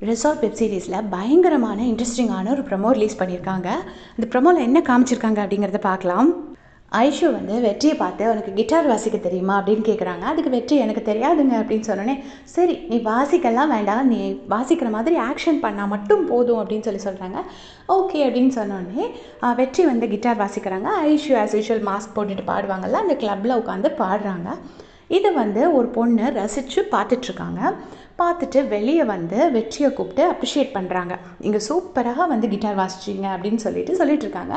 Resort web சீரிஸில் பயங்கரமான இன்ட்ரெஸ்டிங்கான ஒரு ப்ரமோ ரிலீஸ் பண்ணியிருக்காங்க. அந்த ப்ரமோவில் என்ன காமிச்சிருக்காங்க அப்படிங்கிறத பார்க்கலாம். ஐஷு வந்து வெற்றியை பார்த்து உனக்கு கிட்டார் வாசிக்க தெரியுமா அப்படின்னு கேட்குறாங்க. அதுக்கு வெற்றி எனக்கு தெரியாதுங்க அப்படின்னு சொன்னோடனே, சரி நீ வாசிக்கலாம் வேண்டாம், நீ வாசிக்கிற மாதிரி ஆக்ஷன் பண்ணால் மட்டும் போதும் அப்படின்னு சொல்கிறாங்க. ஓகே அப்படின்னு சொன்னோடனே வெற்றி வந்து கிட்டார் வாசிக்கிறாங்க. ஐஷு ஆஸ் யூஷுவல் மாஸ்க் போட்டுட்டு பாடுவாங்கள்ல, அந்த கிளப்பில் உட்காந்து பாடுறாங்க. இதை வந்து ஒரு பொண்ணு ரசித்து பார்த்துட்ருக்காங்க. பார்த்துட்டு வெளியே வந்து வெற்றியை கூப்பிட்டு அப்ரிஷியேட் பண்ணுறாங்க. இங்கே சூப்பராக வந்து கிட்டார் வாசிச்சிங்க அப்படின்னு சொல்லிட்டு இருக்காங்க.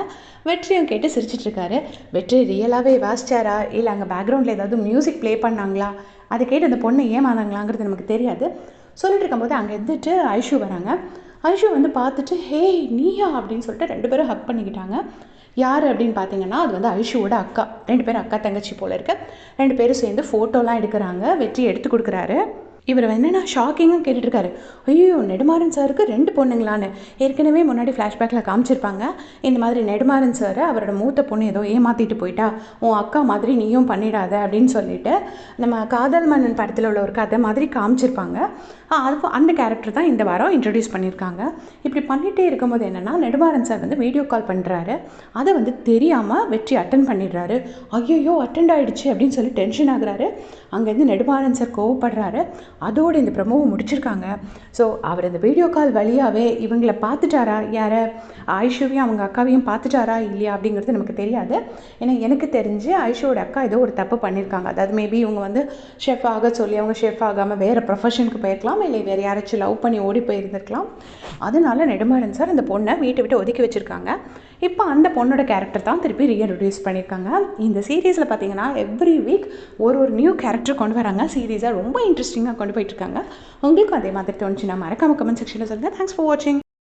வெற்றியும் கேட்டு சிரிச்சிட்ருக்காரு. வெற்றி ரியலாகவே வாசிச்சாரா இல்லை அங்கே பேக்ரவுண்டில் ஏதாவது மியூசிக் ப்ளே பண்ணாங்களா, அதை கேட்டு அந்த பொண்ணு ஏமாந்தாங்களாங்கிறது நமக்கு தெரியாது. சொல்லிட்டு இருக்கும்போது அங்கே இருந்துட்டு ஐஷு வராங்க. ஐஷு வந்து பார்த்துட்டு ஹே நீயா அப்படின்னு சொல்லிட்டு 2 பேரும் ஹக் பண்ணிக்கிட்டாங்க. யார் அப்படின்னு பார்த்தீங்கன்னா அது வந்து ஐஷுவோட அக்கா. 2 பேரும் அக்கா தங்கச்சி போல் இருக்கு. 2 பேரும் சேர்ந்து ஃபோட்டோலாம் எடுக்கிறாங்க. வெற்றி எடுத்து கொடுக்குறாரு. இவர் என்னென்னா ஷாக்கிங்காக கேட்டுட்ருக்காரு. ஐயோ நெடுமாறன் சாருக்கு 2 பொண்ணுங்களான்னு. ஏற்கனவே முன்னாடி ஃப்ளாஷ்பேக்கில் காமிச்சிருப்பாங்க. இந்த மாதிரி நெடுமாறன் சார் அவரோட மூத்த பொண்ணு ஏதோ ஏமாற்றிட்டு போயிட்டா, உன் அக்கா மாதிரி நீயும் பண்ணிடாத அப்படின்னு சொல்லிட்டு நம்ம காதல் மன்னன் படத்தில் உள்ள ஒரு கதை மாதிரி காமிச்சிருப்பாங்க. அது அந்த கேரக்டர் தான் இந்த வாரம் இன்ட்ரடியூஸ் பண்ணியிருக்காங்க. இப்படி பண்ணிகிட்டே இருக்கும்போது என்னென்னா நெடுமாறன் சார் வந்து வீடியோ கால் பண்ணுறாரு. அதை வந்து தெரியாமல் வெற்றி அட்டன் பண்ணிடுறாரு. ஐயோ அட்டெண்ட் ஆகிடுச்சு அப்படின்னு சொல்லி டென்ஷன் ஆகுறாரு. அங்கேருந்து நெடுமாறன் சார் கோவப்படுறாரு. அதோடு இந்த ப்ரமோவை முடிச்சிருக்காங்க. ஸோ அவர் இந்த வீடியோ கால் வழியாகவே இவங்களை பார்த்துட்டாரா, யாரை ஐஷுவையும் அவங்க அக்காவையும் பார்த்துட்டாரா இல்லையா அப்படிங்கிறது நமக்கு தெரியாது. ஏன்னா எனக்கு தெரிஞ்சு ஐஷுவோட அக்கா ஏதோ ஒரு தப்பு பண்ணியிருக்காங்க. அதாவது மேபி இவங்க வந்து ஷெஃப் ஆக சொல்லி அவங்க ஷெஃப் ஆகாமல் வேறு ப்ரொஃபஷனுக்கு போயிருக்கலாம், இல்லை வேறு யாராச்சும் லவ் பண்ணி ஓடி போயிருந்திருக்கலாம். அதனால நெடுமாறன் சார் அந்த பொண்ணை வீட்டை விட்டு ஒதுக்கி வச்சுருக்காங்க. இப்போ அந்த பொண்ணோட கேரக்டர் தான் திருப்பி ரீஇன்ட்ரோடியூஸ் பண்ணியிருக்காங்க. இந்த சீரீஸில் பார்த்தீங்கன்னா எவ்ரி வீக் ஒரு நியூ கேரக்டர் கொண்டு வராங்க. சீரீஸாக ரொம்ப இன்ட்ரெஸ்டிங்காக கொண்டு போயிட்டுருக்காங்க. உங்களுக்கும் அதே மாதிரி தோணுச்சுன்னா மறக்காம கமெண்ட் செக்ஷனில் சொல்லுங்கள். தேங்க்ஸ் ஃபார் வாட்சிங்.